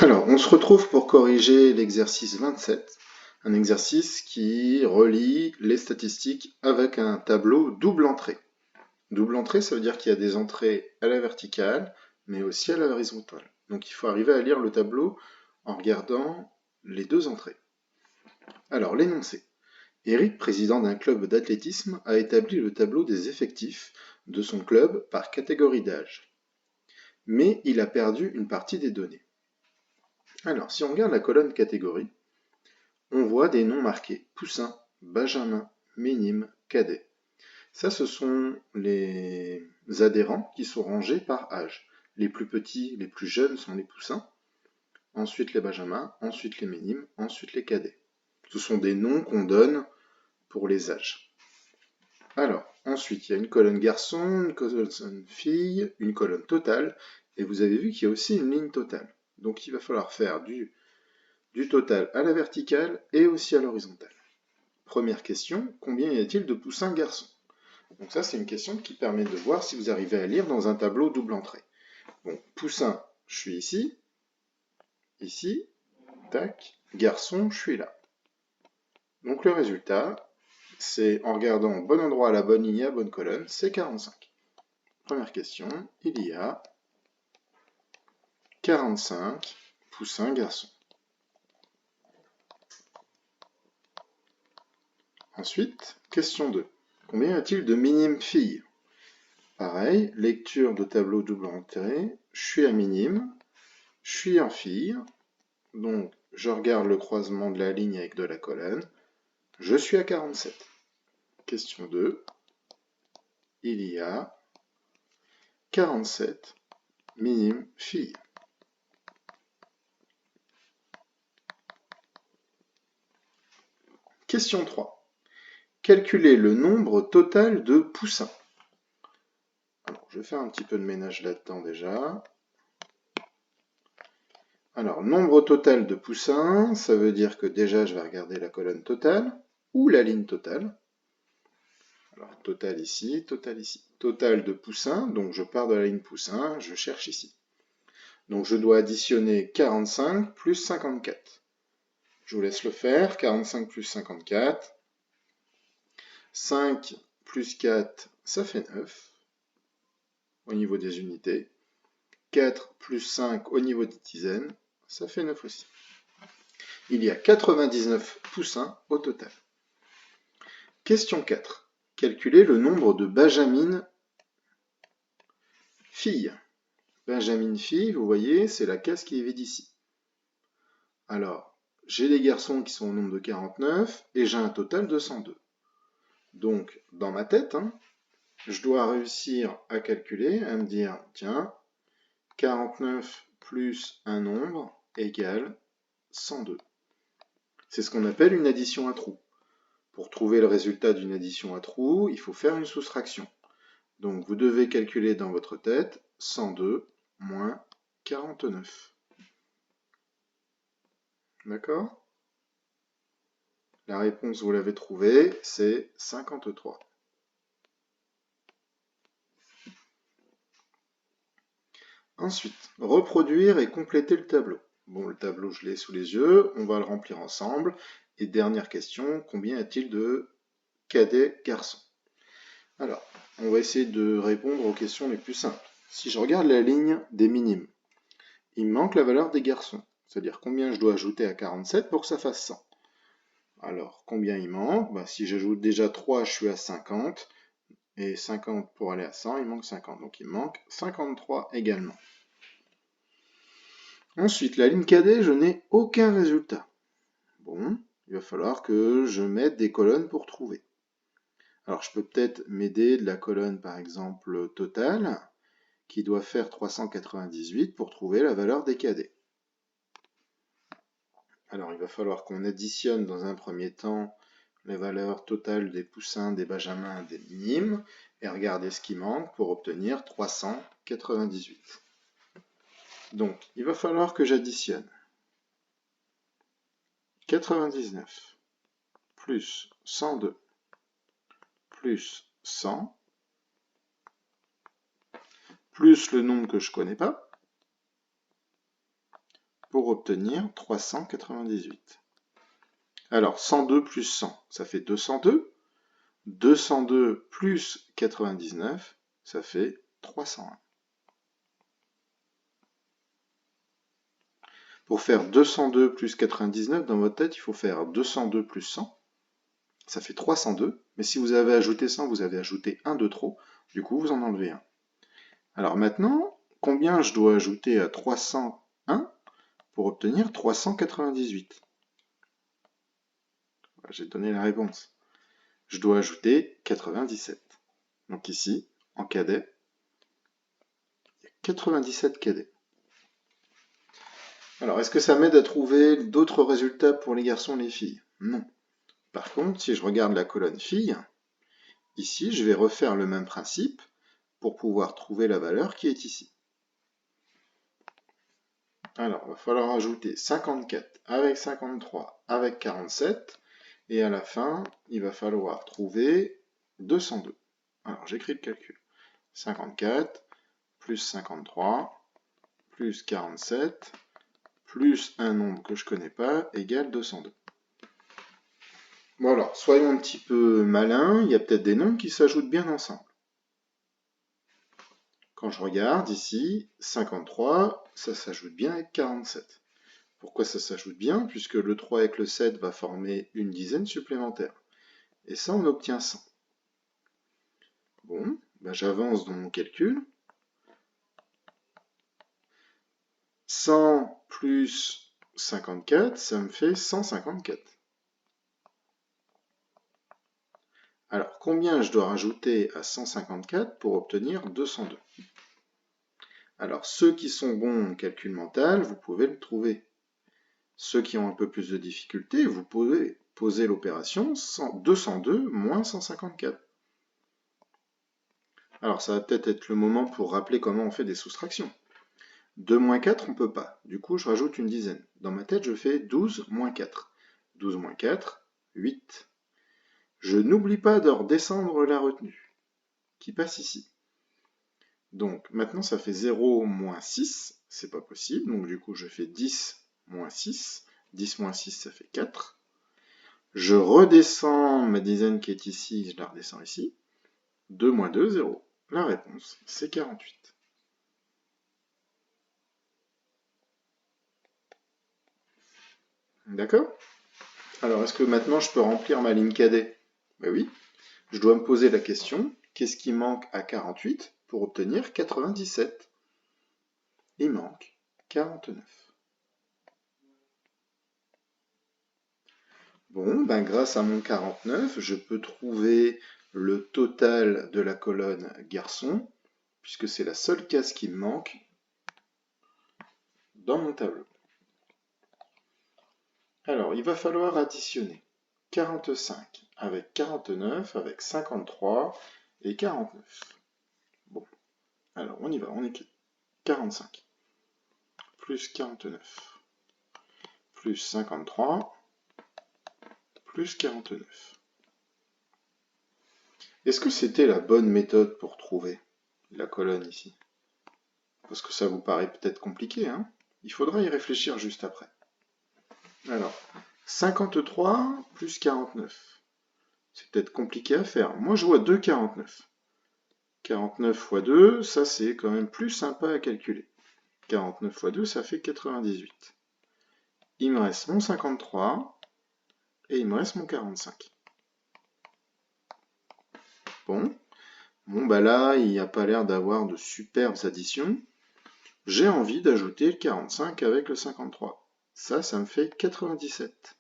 Alors, on se retrouve pour corriger l'exercice 27, un exercice qui relie les statistiques avec un tableau double entrée. Double entrée, ça veut dire qu'il y a des entrées à la verticale, mais aussi à la horizontale. Donc il faut arriver à lire le tableau en regardant les deux entrées. Alors, l'énoncé. Eric, président d'un club d'athlétisme, a établi le tableau des effectifs de son club par catégorie d'âge. Mais il a perdu une partie des données. Alors, si on regarde la colonne catégorie, on voit des noms marqués Poussin, Benjamin, Ménime, Cadet. Ça, ce sont les adhérents qui sont rangés par âge. Les plus petits, les plus jeunes sont les Poussins, ensuite les Benjamins, ensuite les Ménimes, ensuite les Cadets. Ce sont des noms qu'on donne pour les âges. Alors, ensuite, il y a une colonne garçon, une colonne fille, une colonne totale, et vous avez vu qu'il y a aussi une ligne totale. Donc, il va falloir faire du total à la verticale et aussi à l'horizontale. Première question, combien y a-t-il de poussins garçons? Donc ça, c'est une question qui permet de voir si vous arrivez à lire dans un tableau double entrée. Bon, poussin, je suis ici, tac, garçon, je suis là. Donc le résultat, c'est en regardant au bon endroit à la bonne ligne, à la bonne colonne, c'est 45. Première question, il y a 45 poussins garçons. Ensuite, question 2. Combien y a-t-il de minimes filles? Pareil, lecture de tableau double entrée, je suis à minime, je suis en fille, donc je regarde le croisement de la ligne avec de la colonne, je suis à 47. Question 2, il y a 47 minimes filles. Question 3, calculez le nombre total de poussins. Alors, je vais faire un petit peu de ménage là-dedans déjà. Alors, nombre total de poussins, ça veut dire que déjà je vais regarder la colonne totale ou la ligne totale. Alors, total ici, total ici. Total de poussins, donc je pars de la ligne poussin, je cherche ici. Donc je dois additionner 45 plus 54. Je vous laisse le faire, 45 plus 54. 5 plus 4, ça fait 9 au niveau des unités. 4 plus 5 au niveau des dizaines, ça fait 9 aussi. Il y a 99 poussins au total. Question 4. Calculez le nombre de benjamines filles. Benjamin fille, vous voyez, c'est la case qui est vide ici. Alors, j'ai des garçons qui sont au nombre de 49 et j'ai un total de 102. Donc, dans ma tête, je dois réussir à calculer, à me dire, tiens, 49 plus un nombre égale 102. C'est ce qu'on appelle une addition à trous. Pour trouver le résultat d'une addition à trous, il faut faire une soustraction. Donc, vous devez calculer dans votre tête 102 moins 49. D'accord? La réponse, vous l'avez trouvée, c'est 53. Ensuite, reproduire et compléter le tableau. Bon, le tableau, je l'ai sous les yeux, on va le remplir ensemble. Et dernière question, combien y a-t-il de cadets garçons? Alors, on va essayer de répondre aux questions les plus simples. Si je regarde la ligne des minimes, il me manque la valeur des garçons. C'est-à-dire combien je dois ajouter à 47 pour que ça fasse 100. Alors, combien il manque? Si j'ajoute déjà 3, je suis à 50. Et 50 pour aller à 100, il manque 50. Donc il manque 53 également. Ensuite, la ligne cadet, je n'ai aucun résultat. Bon, il va falloir que je mette des colonnes pour trouver. Alors, je peux peut-être m'aider de la colonne, par exemple, totale, qui doit faire 398 pour trouver la valeur des cadets. Alors, il va falloir qu'on additionne dans un premier temps les valeurs totales des poussins, des benjamins, des minimes, et regarder ce qui manque pour obtenir 398. Donc, il va falloir que j'additionne 99 plus 102 plus 100 plus le nombre que je ne connais pas, pour obtenir 398. Alors, 102 plus 100, ça fait 202. 202 plus 99, ça fait 301. Pour faire 202 plus 99, dans votre tête, il faut faire 202 plus 100. Ça fait 302. Mais si vous avez ajouté 100, vous avez ajouté 1 de trop. Du coup, vous en enlevez 1. Alors maintenant, combien je dois ajouter à 301 pour obtenir 398? J'ai donné la réponse. Je dois ajouter 97. Donc ici, en cadet, il y a 97 cadets. Alors, est-ce que ça m'aide à trouver d'autres résultats pour les garçons et les filles? Non. Par contre, si je regarde la colonne filles, ici, je vais refaire le même principe pour pouvoir trouver la valeur qui est ici. Alors, il va falloir ajouter 54 avec 53 avec 47. Et à la fin, il va falloir trouver 202. Alors, j'écris le calcul. 54 plus 53 plus 47 plus un nombre que je ne connais pas égale 202. Bon alors, soyons un petit peu malins, il y a peut-être des nombres qui s'ajoutent bien ensemble. Quand je regarde ici, 53, ça s'ajoute bien avec 47. Pourquoi ça s'ajoute bien? Puisque le 3 avec le 7 va former une dizaine supplémentaire. Et ça, on obtient 100. Bon, ben j'avance dans mon calcul. 100 plus 54, ça me fait 154. Alors, combien je dois rajouter à 154 pour obtenir 202? Alors, ceux qui sont bons en calcul mental, vous pouvez le trouver. Ceux qui ont un peu plus de difficultés, vous pouvez poser l'opération 202 moins 154. Alors, ça va peut-être être le moment pour rappeler comment on fait des soustractions. 2 moins 4, on ne peut pas. Du coup, je rajoute une dizaine. Dans ma tête, je fais 12 moins 4. 12 moins 4, 8. Je n'oublie pas de redescendre la retenue, qui passe ici. Donc, maintenant, ça fait 0 moins 6. C'est pas possible. Donc, du coup, je fais 10 moins 6. 10 moins 6, ça fait 4. Je redescends ma dizaine qui est ici, je la redescends ici. 2 moins 2, 0. La réponse, c'est 48. D'accord? Alors, est-ce que maintenant je peux remplir ma ligne cadet? Ben oui. Je dois me poser la question, qu'est-ce qui manque à 48 pour obtenir 97? Il manque 49. Bon, ben grâce à mon 49, je peux trouver le total de la colonne garçon, puisque c'est la seule case qui me manque dans mon tableau. Alors, il va falloir additionner 45 avec 49, avec 53 et 49. Bon, alors on y va, on écrit 45 plus 49 plus 53 plus 49. Est-ce que c'était la bonne méthode pour trouver la colonne ici? Parce que ça vous paraît peut-être compliqué, hein? Il faudra y réfléchir juste après. Alors, 53 plus 49. C'est peut-être compliqué à faire. Moi, je vois 2 49. 49 fois 2, ça c'est quand même plus sympa à calculer. 49 fois 2, ça fait 98. Il me reste mon 53 et il me reste mon 45. Bon, bah là, il n'y a pas l'air d'avoir de superbes additions. J'ai envie d'ajouter le 45 avec le 53. Ça me fait 97.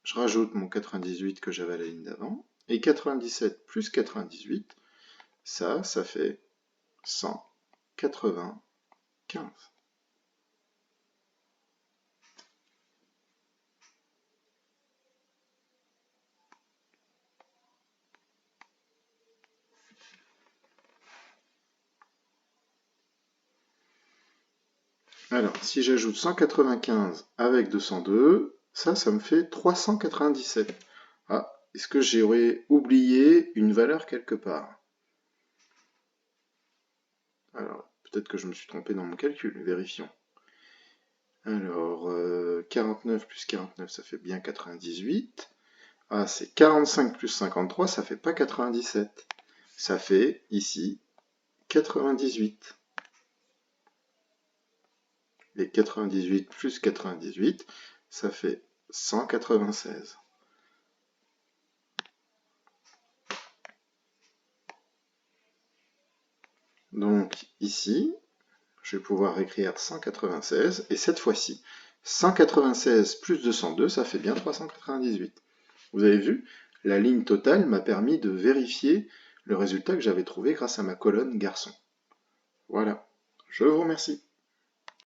Je rajoute mon 98 que j'avais à la ligne d'avant. Et 97 plus 98, ça fait 195. Alors, si j'ajoute 195 avec 202, ça me fait 397. Ah, est-ce que j'aurais oublié une valeur quelque part? Alors, peut-être que je me suis trompé dans mon calcul, vérifions. Alors, 49 plus 49, ça fait bien 98. Ah, c'est 45 plus 53, ça fait pas 97. Ça fait, ici, 98. Et 98 plus 98, ça fait 196. Donc ici, je vais pouvoir écrire 196, et cette fois-ci, 196 plus 202, ça fait bien 398. Vous avez vu, la ligne totale m'a permis de vérifier le résultat que j'avais trouvé grâce à ma colonne garçon. Voilà, je vous remercie.